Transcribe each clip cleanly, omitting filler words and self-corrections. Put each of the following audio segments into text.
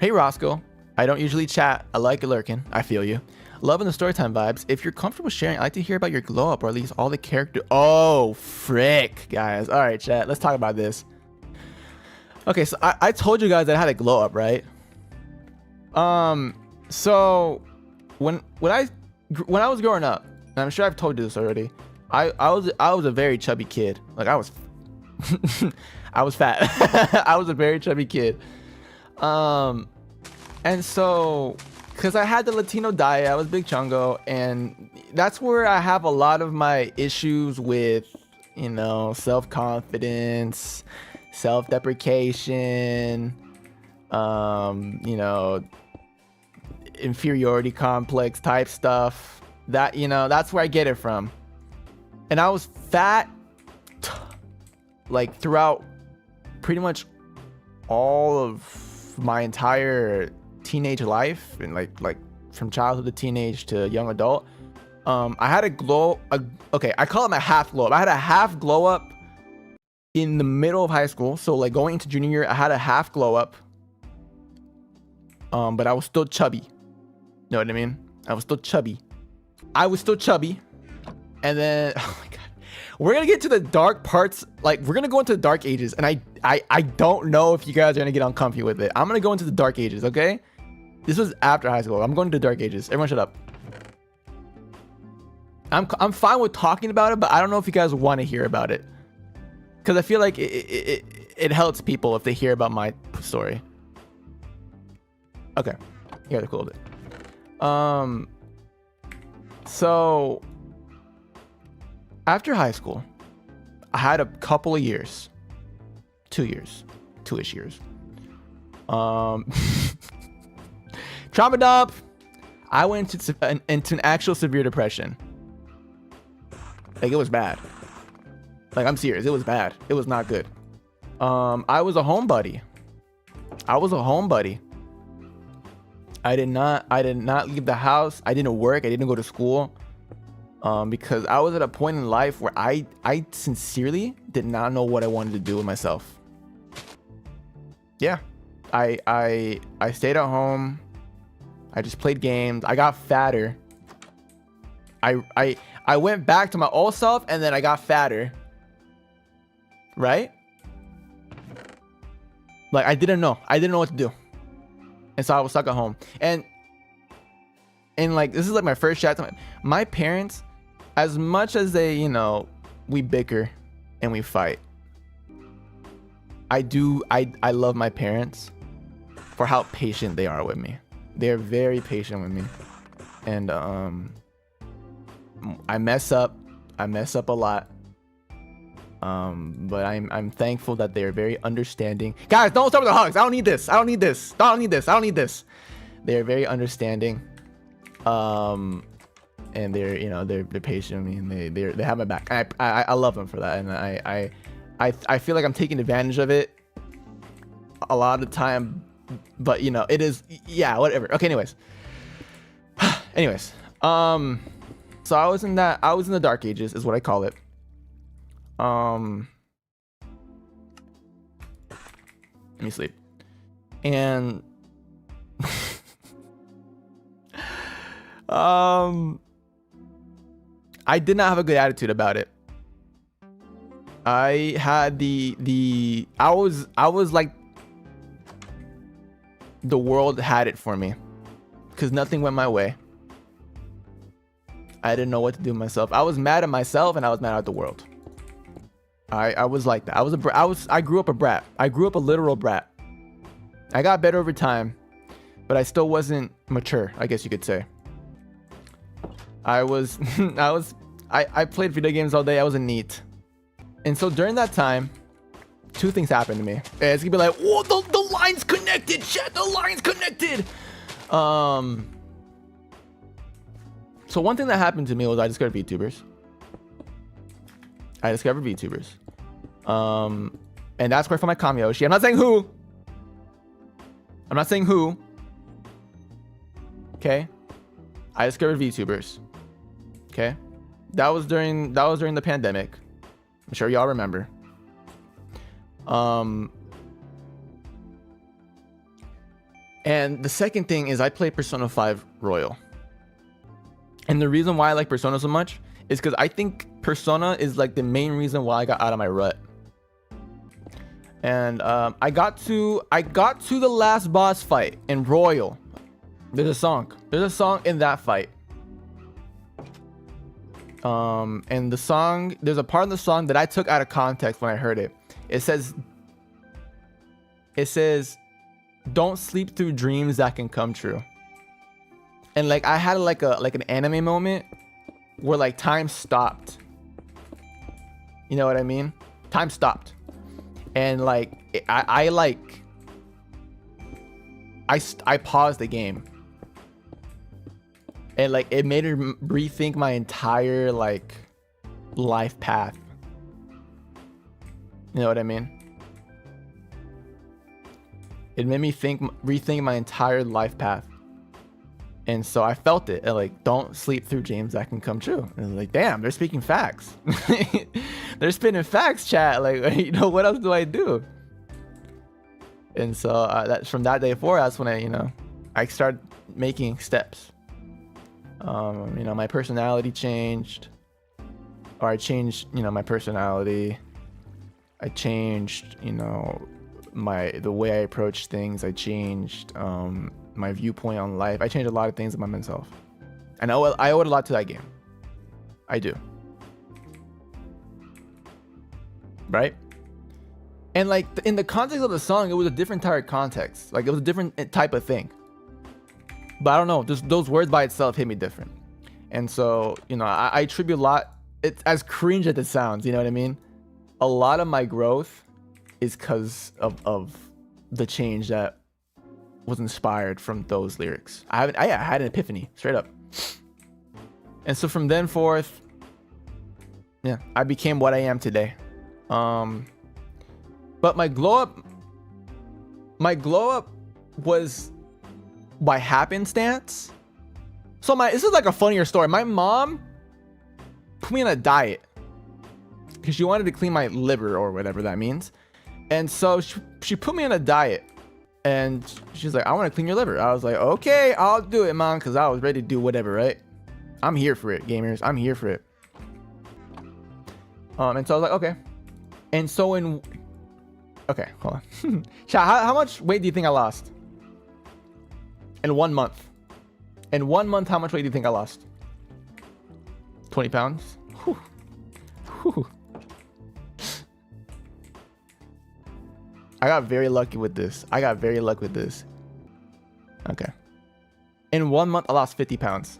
Hey Rosco, I don't usually chat. I like lurking. I feel you. Loving the storytime vibes. If you're comfortable sharing, I'd like to hear about your glow up or at least all the character. Oh, frick, guys. All right, chat. Let's talk about this. Okay, so I told you guys that I had a glow up, right? So when I was growing up, and I'm sure I've told you this already, I was a very chubby kid. Like I was I was fat. I was a very chubby kid. And so because I had the Latino diet, I was big chungo, and that's where I have a lot of my issues with, you know, self-confidence, self-deprecation, you know, inferiority complex type stuff. That, you know, that's where I get it from. And I was fat like throughout pretty much all of my entire teenage life, and like from childhood to teenage to young adult. I had okay, I call it my half glow up. I had a half glow up in the middle of high school. So like going into junior year, I had a half glow up. But I was still chubby. Know what I mean? I was still chubby. And then, oh my God, we're gonna get to the dark parts. Like we're gonna go into the dark ages, and I don't know if you guys are gonna get uncomfy with it. I'm gonna go into the dark ages, okay? This was after high school. I'm going to the dark ages. Everyone shut up. I'm fine with talking about it, but I don't know if you guys want to hear about it, because I feel like it helps people if they hear about my story. Okay, you guys are cool with it. So after high school, I had a couple of years, 2-ish years. Trauma dump. I went into an actual severe depression. Like it was bad. Like I'm serious, it was bad. It was not good. I was a homebody. I did not leave the house. I didn't work. I didn't go to school. Because I was at a point in life where I sincerely did not know what I wanted to do with myself. Yeah. I stayed at home. I just played games. I got fatter. I went back to my old self, and then I got fatter. Right? Like I didn't know what to do. And so I was stuck at home. And like this is like my first chat to my parents, as much as they, you know, we bicker and we fight. I love my parents for how patient they are with me. They're very patient with me. And I mess up a lot. But I'm thankful that they're very understanding. Guys, don't start with the hugs. I don't need this. They're very understanding. And they're, you know, they're patient with me, and they have my back. I love them for that. And I feel like I'm taking advantage of it a lot of the time, but you know, it is, yeah, whatever. Okay, anyways. So I was in the dark ages is what I call it. Let me sleep. And I did not have a good attitude about it. I had I was like the world had it for me, because nothing went my way. I didn't know what to do with myself. I was mad at myself, and I was mad at the world. I was like that. I grew up a brat. I grew up a literal brat. I got better over time, but I still wasn't mature, I guess you could say. I played video games all day. I was a neat. And so during that time, two things happened to me. It's gonna be like, whoa, the line's connected, chat, the line's connected. So one thing that happened to me was I discovered VTubers. And that's where I found my Kamiyoshi. I'm not saying who. Okay. I discovered VTubers. Okay. That was during the pandemic. I'm sure y'all remember. And the second thing is I play Persona 5 Royal. And the reason why I like Persona so much is because I think Persona is like the main reason why I got out of my rut. And I got to the last boss fight in Royal. There's a song in that fight. And the song, there's a part of the song that I took out of context when I heard it. It says, don't sleep through dreams that can come true. And like I had like an anime moment where like time stopped. You know what I mean? Time stopped. And like I paused the game. And like it made her rethink my entire like life path. You know what I mean? It made me rethink my entire life path. And so I felt it. Like, don't sleep through dreams that can come true. And like, damn, they're speaking facts. They're spitting facts, chat. Like, you know, what else do I do? And so that from that day forward, that's when I started making steps. You know, my personality changed, or I changed, you know, my personality. I changed, you know, the way I approach things. I changed my viewpoint on life. I changed a lot of things about myself, and I owe it a lot to that game. I do. Right? And like in the context of the song, it was a different type of context. Like it was a different type of thing. But I don't know, just those words by itself hit me different. And so, you know, I attribute a lot, it's as cringe as it sounds, you know what I mean? A lot of my growth is because of the change that was inspired from those lyrics. I had an epiphany, straight up. And so from then forth, yeah, I became what I am today. But my glow up was by happenstance. So this is like a funnier story. My mom put me on a diet because she wanted to clean my liver or whatever that means. And so she put me on a diet, and she's like, I want to clean your liver. I was like, okay, I'll do it, mom, because I was ready to do whatever, right? I'm here for it, gamers. I'm here for it. And so I was like, okay. And so okay, hold on. How much weight do you think I lost? In 1 month. In 1 month, how much weight do you think I lost? 20 pounds? Whew. Whew. I got very lucky with this. Okay. In 1 month, I lost 50 pounds.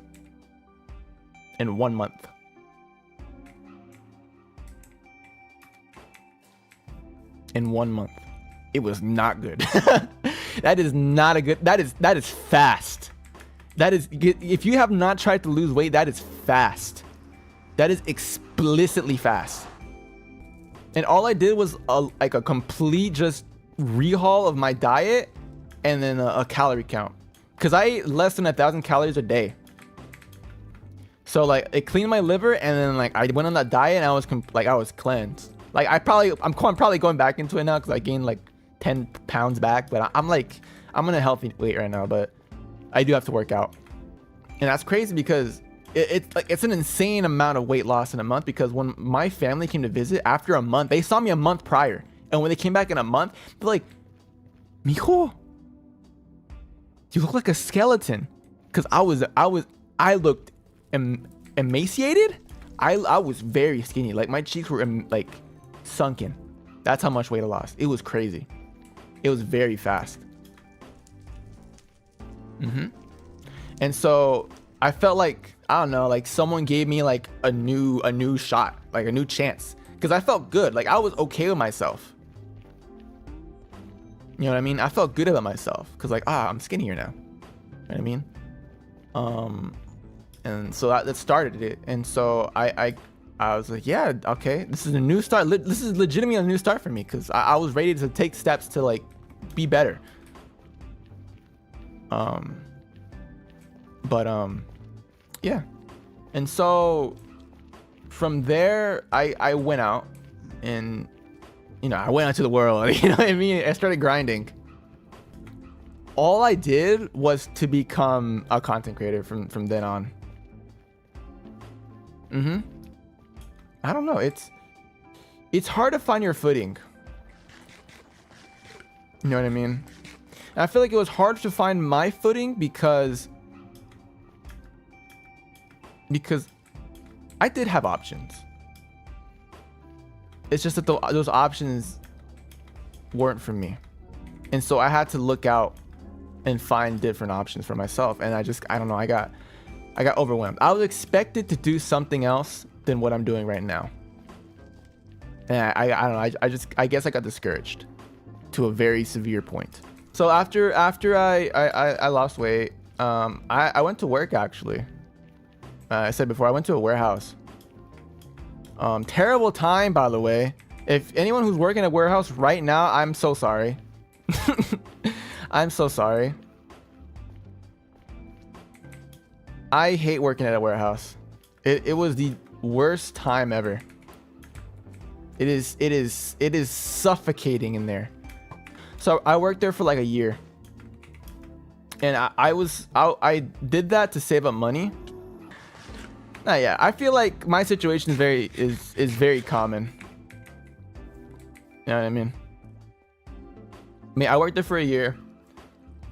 In 1 month. In 1 month. It was not good. That is not a good, that is fast. That is, if you have not tried to lose weight, that is fast. That is explicitly fast. And all I did was like a complete just rehaul of my diet and then a calorie count. Because I ate less than 1,000 calories a day. So like it cleaned my liver, and then like I went on that diet and I was cleansed. Like I'm probably going back into it now because I gained like 10 pounds back, but I'm in a healthy weight right now, but I do have to work out. And that's crazy because it's an insane amount of weight loss in a month, because when my family came to visit after a month, they saw me a month prior. And when they came back in a month, they're like, Mijo, you look like a skeleton. Cause I looked emaciated. I was very skinny. Like my cheeks were like sunken. That's how much weight I lost. It was crazy. It was very fast. And so I felt like, I don't know, like someone gave me like a new shot, like a new chance. Cause I felt good. Like I was okay with myself. You know what I mean? I felt good about myself. Cause like, I'm skinnier now. You know what I mean? And so that started it. And so I was like, yeah, okay, this is a new start. This is legitimately a new start for me, because I was ready to take steps to like be better. Yeah. And so from there, I went out and, you know, I went out to the world. You know what I mean? I started grinding. all I did was to become a content creator from then on. I don't know. It's hard to find your footing. You know what I mean? And I feel like it was hard to find my footing because I did have options. It's just that those options weren't for me. And so I had to look out and find different options for myself. And I don't know, I got overwhelmed. I was expected to do something else than what I'm doing right now. And I don't know, I guess I got discouraged to a very severe point. So after I lost weight, I went to work actually. I said before, I went to a warehouse. Terrible time, by the way. If anyone who's working at a warehouse right now, I'm so sorry. I'm so sorry. I hate working at a warehouse. It was the worst time ever. It is suffocating in there. So I worked there for like a year. And I did that to save up money. Yeah, I feel like my situation is very common. You know what I mean? I worked there for a year,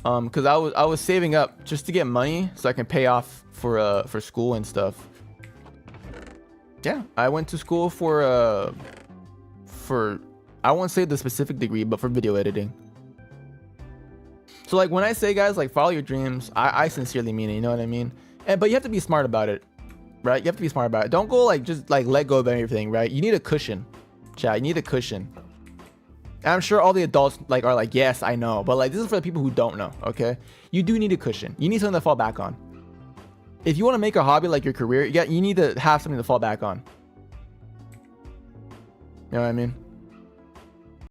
because I was saving up just to get money so I can pay off for school and stuff. Yeah, I went to school for I won't say the specific degree, but for video editing. So like when I say, guys, like follow your dreams, I sincerely mean it. You know what I mean? But you have to be smart about it. Right? You have to be smart about it. Don't go like just like let go of everything, right? You need a cushion. Chat, you need a cushion. And I'm sure all the adults like are like, yes, I know. But like this is for the people who don't know, okay? You do need a cushion. You need something to fall back on. If you want to make a hobby like your career, you need to have something to fall back on. You know what I mean?